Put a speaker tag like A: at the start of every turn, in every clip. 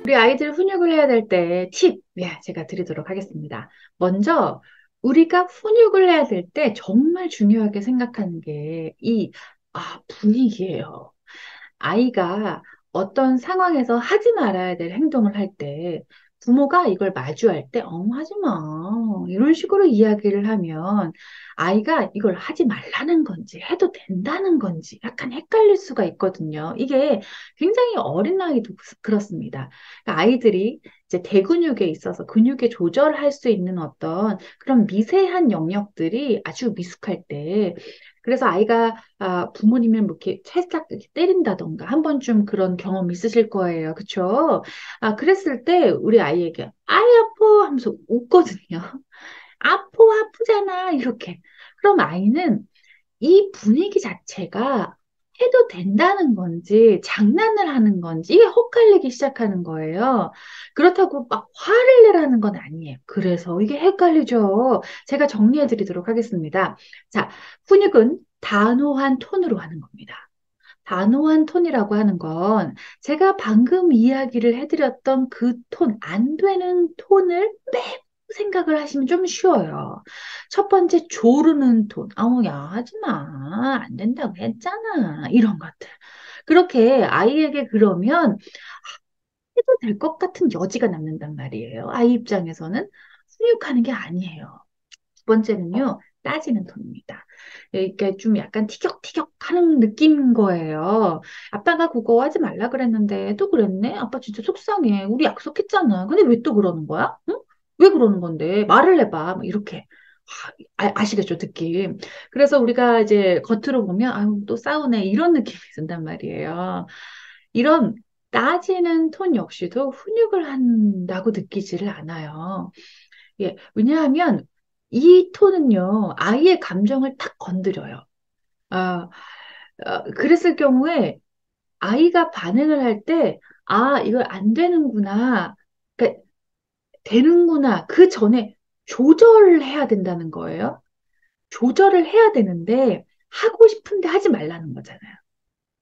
A: 우리 아이들 훈육을 해야 될 때 팁, 제가 드리도록 하겠습니다. 먼저, 우리가 훈육을 해야 될 때 정말 중요하게 생각하는 게 분위기예요. 아이가 어떤 상황에서 하지 말아야 될 행동을 할 때, 부모가 이걸 마주할 때, 하지 마. 이런 식으로 이야기를 하면, 아이가 이걸 하지 말라는 건지, 해도 된다는 건지, 약간 헷갈릴 수가 있거든요. 이게 굉장히 어린 나이도 그렇습니다. 그러니까 아이들이 이제 대근육에 있어서 근육에 조절할 수 있는 어떤 그런 미세한 영역들이 아주 미숙할 때, 그래서 아이가 부모님을 뭐 이렇게 살짝 이렇게 때린다던가 한 번쯤 그런 경험 있으실 거예요. 그쵸? 그랬을 때 우리 아이에게 아이 아파 하면서 웃거든요. 아프잖아. 이렇게. 그럼 아이는 이 분위기 자체가 해도 된다는 건지 장난을 하는 건지 이게 헛갈리기 시작하는 거예요. 그렇다고 막 화를 내라는 건 아니에요. 그래서 이게 헷갈리죠. 제가 정리해 드리도록 하겠습니다. 자, 훈육은 단호한 톤으로 하는 겁니다. 단호한 톤이라고 하는 건 제가 방금 이야기를 해드렸던 그 톤, 안 되는 톤을 매우 생각을 하시면 좀 쉬워요. 첫 번째, 조르는 톤. 아우, 야, 하지 마. 안 된다고 했잖아. 이런 것들. 그렇게 아이에게 그러면 해도 될 것 같은 여지가 남는단 말이에요. 아이 입장에서는 훈육하는 게 아니에요. 두 번째는요, 따지는 톤입니다. 이게 좀 약간 티격태격 하는 느낌인 거예요. 아빠가 그거 하지 말라 그랬는데 또 그랬네? 아빠 진짜 속상해. 우리 약속했잖아. 근데 왜 또 그러는 거야? 응? 왜 그러는 건데? 말을 해봐. 뭐 이렇게. 아시겠죠, 느낌. 그래서 우리가 이제 겉으로 보면, 아유, 또 싸우네. 이런 느낌이 든단 말이에요. 이런 따지는 톤 역시도 훈육을 한다고 느끼지를 않아요. 예, 왜냐하면 이 톤은요, 아이의 감정을 탁 건드려요. 아, 그랬을 경우에 아이가 반응을 할 때, 이거 안 되는구나. 그러니까 되는구나. 그 전에 조절을 해야 된다는 거예요. 조절을 해야 되는데, 하고 싶은데 하지 말라는 거잖아요.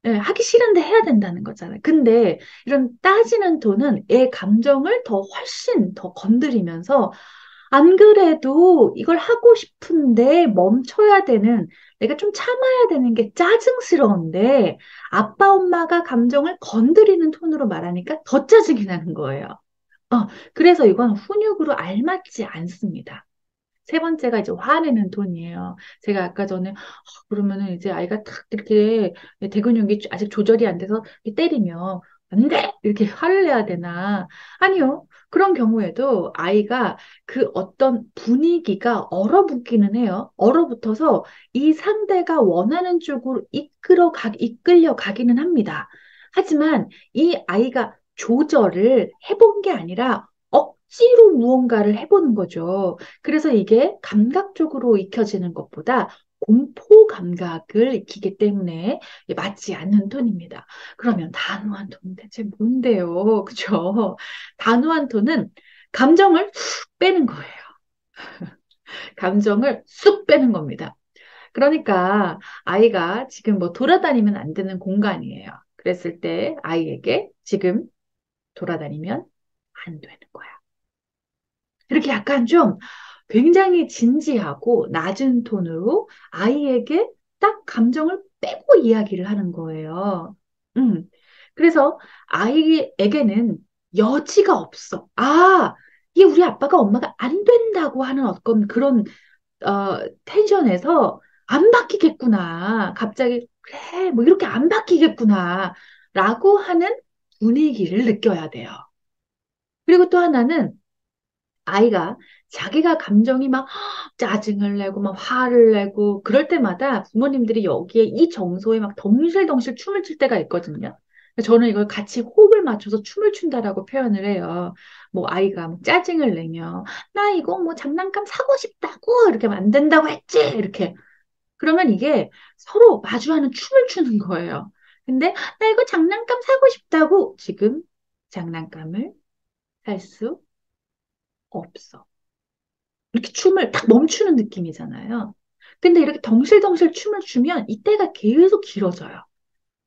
A: 예, 하기 싫은데 해야 된다는 거잖아요. 근데 이런 따지는 톤은 애 감정을 더 훨씬 더 건드리면서 안 그래도 이걸 하고 싶은데 멈춰야 되는, 내가 좀 참아야 되는 게 짜증스러운데 아빠, 엄마가 감정을 건드리는 톤으로 말하니까 더 짜증이 나는 거예요. 그래서 이건 훈육으로 알맞지 않습니다. 세 번째가 이제 화내는 톤이에요. 제가 아까 전에 그러면은 이제 아이가 탁 이렇게 대근육이 아직 조절이 안 돼서 이렇게 때리면 안 돼! 이렇게 화를 내야 되나? 아니요. 그런 경우에도 아이가 그 어떤 분위기가 얼어붙기는 해요. 얼어붙어서 이 상대가 원하는 쪽으로 이끌려 가기는 합니다. 하지만 이 아이가 조절을 해본 게 아니라 억지로 무언가를 해보는 거죠. 그래서 이게 감각적으로 익혀지는 것보다 공포 감각을 익히기 때문에 맞지 않는 톤입니다. 그러면 단호한 톤은 대체 뭔데요? 그죠? 단호한 톤은 감정을 쑥 빼는 거예요. 감정을 쑥 빼는 겁니다. 그러니까 아이가 지금 뭐 돌아다니면 안 되는 공간이에요. 그랬을 때 아이에게 지금 돌아다니면 안 되는 거야. 이렇게 약간 좀 굉장히 진지하고 낮은 톤으로 아이에게 딱 감정을 빼고 이야기를 하는 거예요. 음. 그래서 아이에게는 여지가 없어. 이게 우리 아빠가 엄마가 안 된다고 하는 어떤 그런 텐션에서 안 바뀌겠구나. 갑자기 그래 뭐 이렇게 안 바뀌겠구나. 라고 하는 분위기를 느껴야 돼요. 그리고 또 하나는 아이가 자기가 감정이 막 짜증을 내고 막 화를 내고 그럴 때마다 부모님들이 여기에 이 정서에 막 덩실덩실 춤을 출 때가 있거든요. 저는 이걸 같이 호흡을 맞춰서 춤을 춘다라고 표현을 해요. 뭐 아이가 뭐 짜증을 내면 나 이거 뭐 장난감 사고 싶다고 이렇게 하면 안 된다고 했지 이렇게 그러면 이게 서로 마주하는 춤을 추는 거예요. 근데 나 이거 장난감 사고 싶다고 지금 장난감을 살 수 없어. 이렇게 춤을 딱 멈추는 느낌이잖아요. 근데 이렇게 덩실덩실 춤을 추면 이때가 계속 길어져요.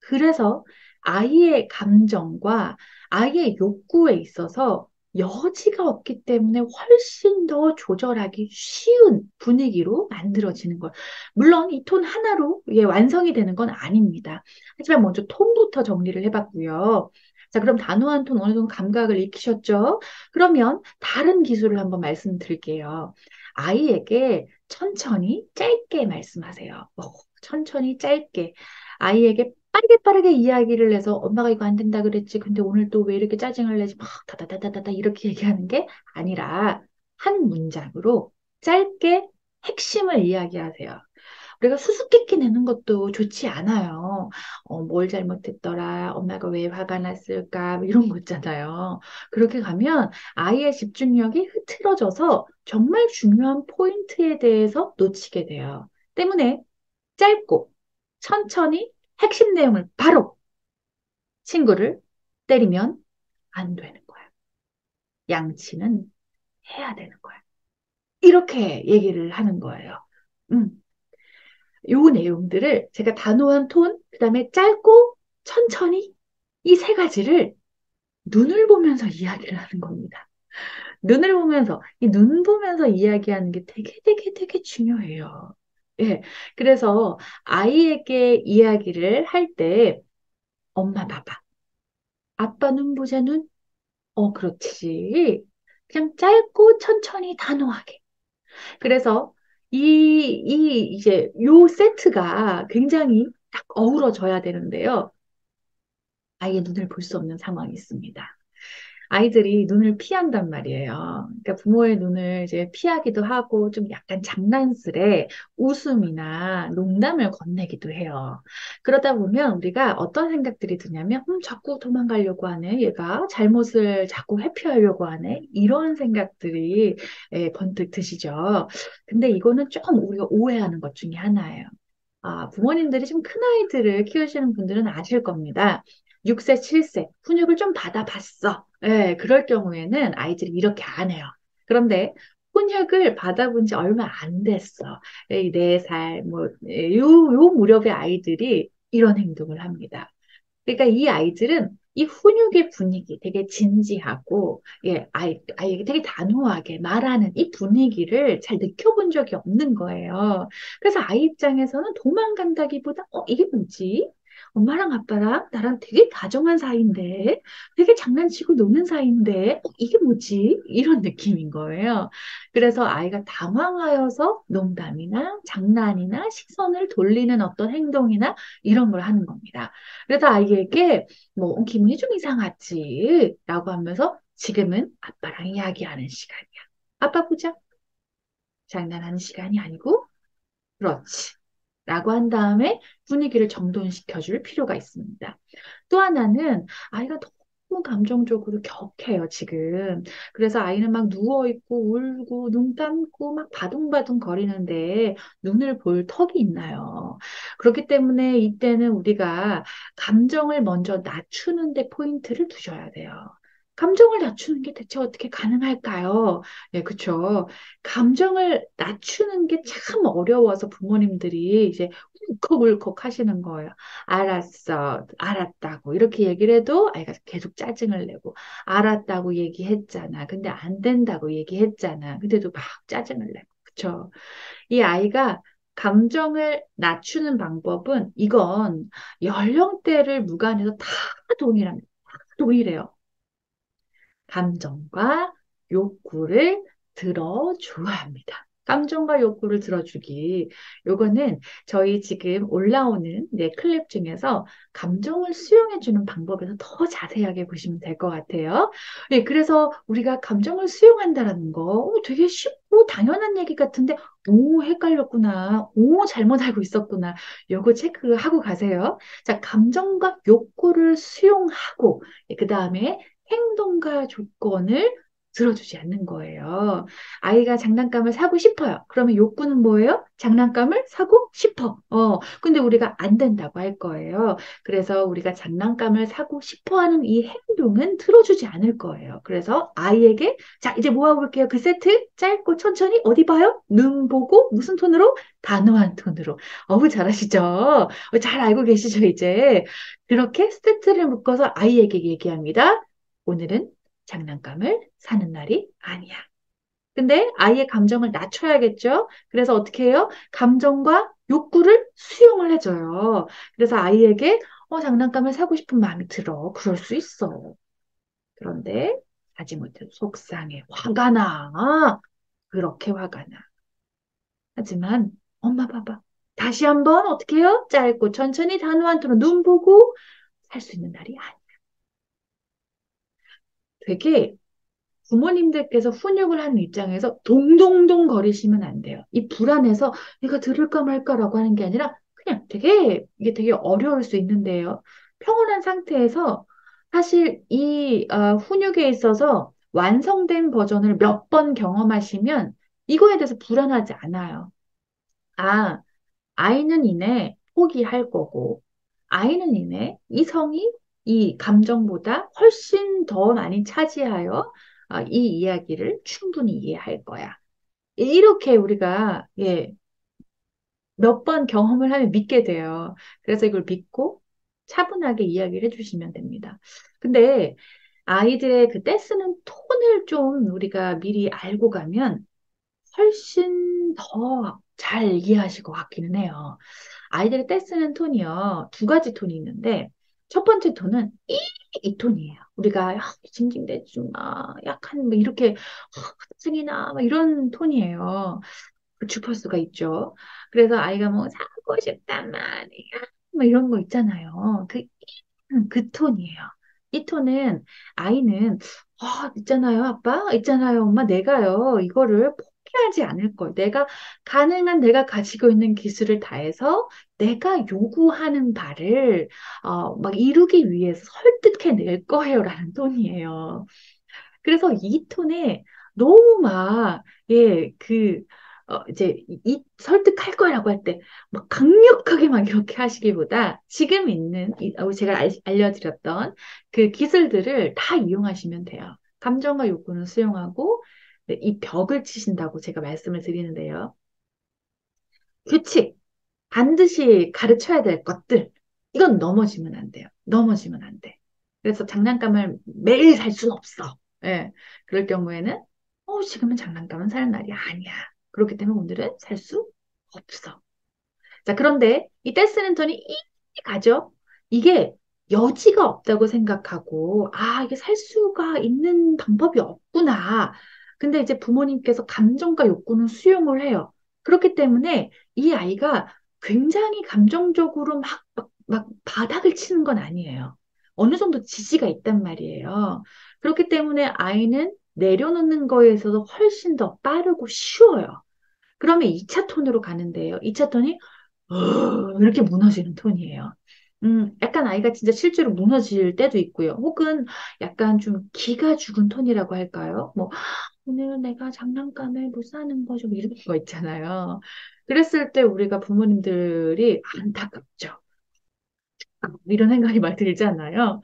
A: 그래서 아이의 감정과 아이의 욕구에 있어서 여지가 없기 때문에 훨씬 더 조절하기 쉬운 분위기로 만들어지는 것. 물론 이 톤 하나로 이게 완성이 되는 건 아닙니다. 하지만 먼저 톤부터 정리를 해봤고요. 자, 그럼 단호한 톤 어느 정도 감각을 익히셨죠? 그러면 다른 기술을 한번 말씀드릴게요. 아이에게 천천히 짧게 말씀하세요. 천천히 짧게. 아이에게 빠르게 빠르게 이야기를 해서 엄마가 이거 안 된다 그랬지. 근데 오늘 또 왜 이렇게 짜증을 내지? 막 다다다다다다 이렇게 얘기하는 게 아니라 한 문장으로 짧게 핵심을 이야기하세요. 우리가 수수께끼 내는 것도 좋지 않아요. 뭘 잘못했더라, 엄마가 왜 화가 났을까, 뭐 이런 거 있잖아요. 그렇게 가면 아이의 집중력이 흐트러져서 정말 중요한 포인트에 대해서 놓치게 돼요. 때문에 짧고 천천히 핵심 내용을 바로 친구를 때리면 안 되는 거야. 양치는 해야 되는 거야. 이렇게 얘기를 하는 거예요. 음. 요 내용들을 제가 단호한 톤, 그다음에 짧고 천천히 이 세 가지를 눈을 보면서 이야기를 하는 겁니다. 눈을 보면서, 이 눈 보면서 이야기하는 게 되게 되게 되게 중요해요. 예. 그래서 아이에게 이야기를 할 때 엄마 봐봐. 아빠 눈 보자 눈. 그렇지. 그냥 짧고 천천히 단호하게. 그래서 이제 요 세트가 굉장히 딱 어우러져야 되는데요. 아이의 눈을 볼 수 없는 상황이 있습니다. 아이들이 눈을 피한단 말이에요. 그러니까 부모의 눈을 이제 피하기도 하고 좀 약간 장난스레 웃음이나 농담을 건네기도 해요. 그러다 보면 우리가 어떤 생각들이 드냐면, 자꾸 도망가려고 하네. 얘가 잘못을 자꾸 회피하려고 하네. 이런 생각들이 번뜩 드시죠. 근데 이거는 조금 우리가 오해하는 것 중에 하나예요. 부모님들이 좀 큰 아이들을 키우시는 분들은 아실 겁니다. 6세, 7세, 훈육을 좀 받아봤어. 예, 그럴 경우에는 아이들이 이렇게 안 해요. 그런데 훈육을 받아본 지 얼마 안 됐어. 4살, 뭐, 요 무렵의 아이들이 이런 행동을 합니다. 그러니까 이 아이들은 이 훈육의 분위기 되게 진지하고, 아이에게 되게 단호하게 말하는 이 분위기를 잘 느껴본 적이 없는 거예요. 그래서 아이 입장에서는 도망간다기보다, 이게 뭐지? 엄마랑 아빠랑 나랑 되게 다정한 사이인데, 되게 장난치고 노는 사이인데, 이게 뭐지? 이런 느낌인 거예요. 그래서 아이가 당황하여서 농담이나 장난이나 시선을 돌리는 어떤 행동이나 이런 걸 하는 겁니다. 그래서 아이에게 뭐 기분이 좀 이상하지 라고 하면서 지금은 아빠랑 이야기하는 시간이야. 아빠 보자. 장난하는 시간이 아니고 그렇지. 라고 한 다음에 분위기를 정돈시켜 줄 필요가 있습니다. 또 하나는 아이가 너무 감정적으로 격해요, 지금. 그래서 아이는 막 누워있고 울고 눈 감고 막 바둥바둥 거리는데 눈을 볼 턱이 있나요? 그렇기 때문에 이때는 우리가 감정을 먼저 낮추는 데 포인트를 두셔야 돼요. 감정을 낮추는 게 대체 어떻게 가능할까요? 네, 그쵸. 감정을 낮추는 게 참 어려워서 부모님들이 이제 울컥울컥 하시는 거예요. 알았어, 알았다고 이렇게 얘기를 해도 아이가 계속 짜증을 내고 알았다고 얘기했잖아. 근데 안 된다고 얘기했잖아. 근데도 막 짜증을 내고. 그쵸? 이 아이가 감정을 낮추는 방법은 이건 연령대를 무관해서 다 동일합니다. 다 동일해요. 감정과 욕구를 들어줘야 합니다. 감정과 욕구를 들어주기. 요거는 저희 지금 올라오는 클립 중에서 감정을 수용해주는 방법에서 더 자세하게 보시면 될 것 같아요. 예, 그래서 우리가 감정을 수용한다라는 거 되게 쉽고 당연한 얘기 같은데, 헷갈렸구나. 잘못 알고 있었구나. 요거 체크하고 가세요. 자, 감정과 욕구를 수용하고, 그 다음에 행동과 조건을 들어주지 않는 거예요. 아이가 장난감을 사고 싶어요. 그러면 욕구는 뭐예요? 장난감을 사고 싶어. 근데 우리가 안 된다고 할 거예요. 그래서 우리가 장난감을 사고 싶어 하는 이 행동은 들어주지 않을 거예요. 그래서 아이에게, 자, 이제 모아볼게요. 그 세트 짧고 천천히 어디 봐요? 눈 보고 무슨 톤으로? 단호한 톤으로. 잘하시죠? 잘 알고 계시죠, 이제? 그렇게 세트를 묶어서 아이에게 얘기합니다. 오늘은 장난감을 사는 날이 아니야. 근데 아이의 감정을 낮춰야겠죠? 그래서 어떻게 해요? 감정과 욕구를 수용을 해줘요. 그래서 아이에게 장난감을 사고 싶은 마음이 들어. 그럴 수 있어. 그런데 사지 못해도 속상해. 화가 나. 그렇게 화가 나. 하지만 엄마 봐봐. 다시 한번 어떻게 해요? 짧고 천천히 단호한 톤으로 눈 보고 살 수 있는 날이 아니야. 되게 부모님들께서 훈육을 하는 입장에서 동동동 거리시면 안 돼요. 이 불안해서 내가 들을까 말까라고 하는 게 아니라 그냥 이게 되게 어려울 수 있는데요. 평온한 상태에서 사실 이 훈육에 있어서 완성된 버전을 몇 번 경험하시면 이거에 대해서 불안하지 않아요. 아, 아이는 이내 포기할 거고, 아이는 이내 이성이 이 감정보다 훨씬 더 많이 차지하여 이 이야기를 충분히 이해할 거야. 이렇게 우리가 몇 번 경험을 하면 믿게 돼요. 그래서 이걸 믿고 차분하게 이야기를 해주시면 됩니다. 근데 아이들의 그 떼쓰는 톤을 좀 우리가 미리 알고 가면 훨씬 더 잘 이해하실 것 같기는 해요. 아이들이 떼쓰는 톤이요. 두 가지 톤이 있는데, 첫 번째 톤은 이 톤이에요. 우리가 징징대지 마, 약한 뭐 이렇게 짜증이 나, 막 이런 톤이에요. 그 주파수가 있죠. 그래서 아이가 뭐 사고 싶단 말이야, 뭐 이런 거 있잖아요. 그 톤이에요. 이 톤은 아이는 있잖아요, 아빠, 있잖아요, 엄마, 내가요, 이거를 포기하지 않을 거예요. 내가 가능한 내가 가지고 있는 기술을 다해서 내가 요구하는 바를 막 이루기 위해서 설득해낼 거예요라는 톤이에요. 그래서 이 톤에 너무 막, 이제, 설득할 거라고 할 때, 막 강력하게 막 이렇게 하시기보다 지금 있는, 제가 알려드렸던 그 기술들을 다 이용하시면 돼요. 감정과 욕구는 수용하고, 네, 이 벽을 치신다고 제가 말씀을 드리는데요. 규칙, 반드시 가르쳐야 될 것들. 이건 넘어지면 안 돼요. 넘어지면 안 돼. 그래서 장난감을 매일 살 수는 없어. 예. 그럴 경우에는, 지금은 장난감은 살 날이 아니야. 그렇기 때문에 오늘은 살 수 없어. 자, 그런데 이 떼쓰는 톤이 이 가죠? 이게 여지가 없다고 생각하고, 이게 살 수가 있는 방법이 없구나. 근데 이제 부모님께서 감정과 욕구는 수용을 해요. 그렇기 때문에 이 아이가 굉장히 감정적으로 막 바닥을 치는 건 아니에요. 어느 정도 지지가 있단 말이에요. 그렇기 때문에 아이는 내려놓는 거에 있어서 훨씬 더 빠르고 쉬워요. 그러면 2차 톤으로 가는데요. 2차 톤이 이렇게 무너지는 톤이에요. 약간 아이가 진짜 실제로 무너질 때도 있고요. 혹은 약간 좀 기가 죽은 톤이라고 할까요? 뭐, 오늘 내가 장난감을 못 사는 거죠. 뭐 이런 거 있잖아요. 그랬을 때 우리가 부모님들이 안타깝죠. 이런 생각이 많이 들잖아요.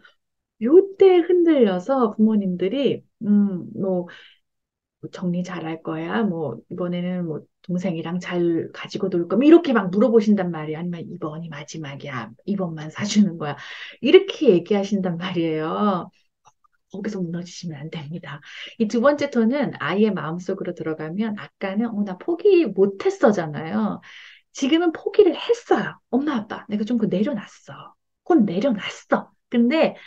A: 요때 흔들려서 부모님들이, 뭐, 정리 잘할 거야. 뭐, 이번에는 뭐, 동생이랑 잘 가지고 놀 거야. 뭐 이렇게 막 물어보신단 말이에요. 아니면 이번이 마지막이야. 이번만 사주는 거야. 이렇게 얘기하신단 말이에요. 거기서 무너지시면 안 됩니다. 이 두 번째 톤은 아이의 마음속으로 들어가면 아까는 나 포기 못했어잖아요. 지금은 포기를 했어요. 엄마 아빠 내가 좀 그 내려놨어. 그건 내려놨어. 근데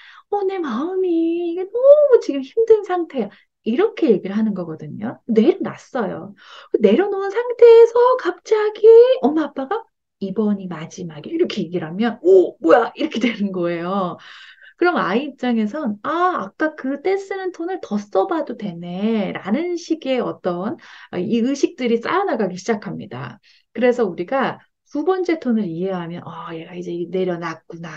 A: 내 마음이 이게 너무 지금 힘든 상태야. 이렇게 얘기를 하는 거거든요. 내려놨어요. 내려놓은 상태에서 갑자기 엄마 아빠가 이번이 마지막에 이렇게 얘기를 하면 오 뭐야 이렇게 되는 거예요. 그럼 아이 입장에선, 아까 그 떼쓰는 톤을 더 써봐도 되네. 라는 식의 어떤 이 의식들이 쌓여나가기 시작합니다. 그래서 우리가 두 번째 톤을 이해하면, 얘가 이제 내려놨구나.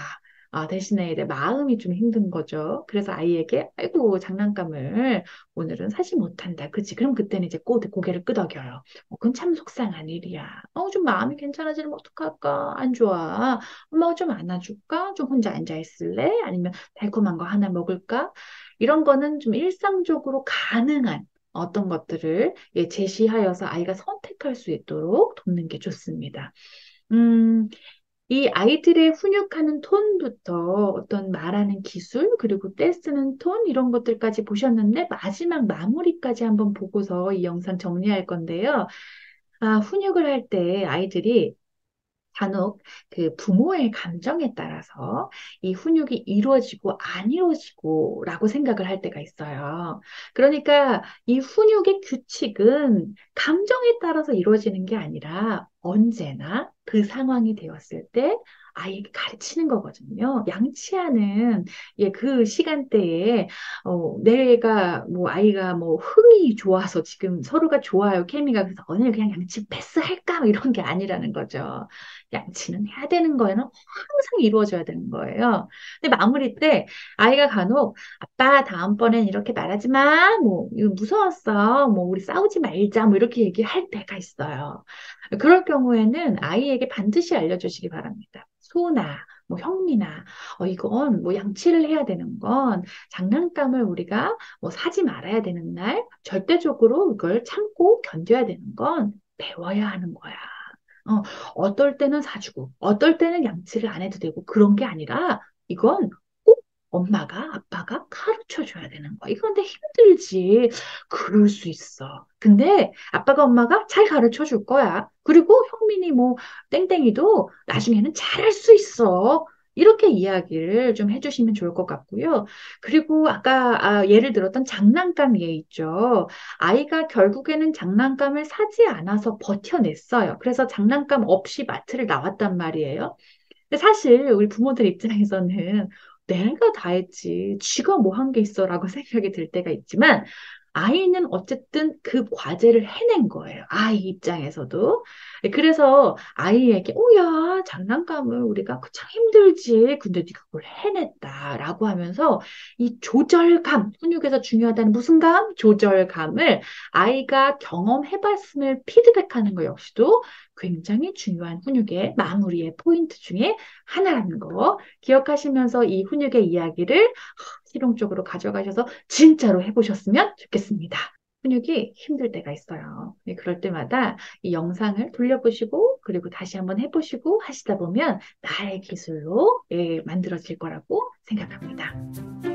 A: 대신에 이제 마음이 좀 힘든 거죠. 그래서 아이에게, 아이고, 장난감을 오늘은 사지 못한다. 그치? 그럼 그때는 이제 고개를 끄덕여요. 그건 참 속상한 일이야. 좀 마음이 괜찮아지면 어떡할까? 안 좋아. 엄마가 좀 안아줄까? 좀 혼자 앉아 있을래? 아니면 달콤한 거 하나 먹을까? 이런 거는 좀 일상적으로 가능한 어떤 것들을 제시하여서 아이가 선택할 수 있도록 돕는 게 좋습니다. 음, 이 아이들의 훈육하는 톤부터 어떤 말하는 기술, 그리고 떼쓰는 톤, 이런 것들까지 보셨는데, 마지막 마무리까지 한번 보고서 이 영상 정리할 건데요. 훈육을 할 때 아이들이 간혹 그 부모의 감정에 따라서 이 훈육이 이루어지고 안 이루어지고라고 생각을 할 때가 있어요. 그러니까 이 훈육의 규칙은 감정에 따라서 이루어지는 게 아니라 언제나 그 상황이 되었을 때 아이에게 가르치는 거거든요. 양치하는 그 시간대에 내가 뭐 아이가 뭐 흥이 좋아서 지금 서로가 좋아요, 케미가. 그래서 오늘 그냥 양치 패스할까 뭐 이런 게 아니라는 거죠. 양치는 해야 되는 거에는 항상 이루어져야 되는 거예요. 근데 마무리 때 아이가 간혹 아빠 다음번엔 이렇게 말하지 마. 뭐 이거 무서웠어. 뭐 우리 싸우지 말자. 뭐 이렇게 얘기할 때가 있어요. 그럴 경우에는 아이에게 반드시 알려주시기 바랍니다. 소나 뭐 형미나 이건 뭐 양치를 해야 되는 건 장난감을 우리가 뭐 사지 말아야 되는 날 절대적으로 이걸 참고 견뎌야 되는 건 배워야 하는 거야. 어, 어떨 때는 사주고, 어떨 때는 양치를 안 해도 되고, 그런 게 아니라, 이건 꼭 엄마가, 아빠가 가르쳐 줘야 되는 거야. 이건 근데 힘들지. 그럴 수 있어. 근데 아빠가, 엄마가 잘 가르쳐 줄 거야. 그리고 형민이 뭐, 땡땡이도 나중에는 잘할 수 있어. 이렇게 이야기를 좀 해주시면 좋을 것 같고요. 그리고 아까 예를 들었던 장난감 예 있죠. 아이가 결국에는 장난감을 사지 않아서 버텨냈어요. 그래서 장난감 없이 마트를 나왔단 말이에요. 근데 사실 우리 부모들 입장에서는 내가 다 했지, 쥐가 뭐 한 게 있어라고 생각이 들 때가 있지만 아이는 어쨌든 그 과제를 해낸 거예요. 아이 입장에서도. 그래서 아이에게, 야, 장난감을 우리가 참 힘들지. 근데 네가 그걸 해냈다라고 하면서 이 조절감, 훈육에서 중요하다는 무슨 감? 조절감을 아이가 경험해봤음을 피드백하는 거 역시도 굉장히 중요한 훈육의 마무리의 포인트 중에 하나라는 거 기억하시면서 이 훈육의 이야기를 실용적으로 가져가셔서 진짜로 해보셨으면 좋겠습니다. 훈육이 힘들 때가 있어요. 그럴 때마다 이 영상을 돌려보시고 그리고 다시 한번 해보시고 하시다 보면 나의 기술로 만들어질 거라고 생각합니다.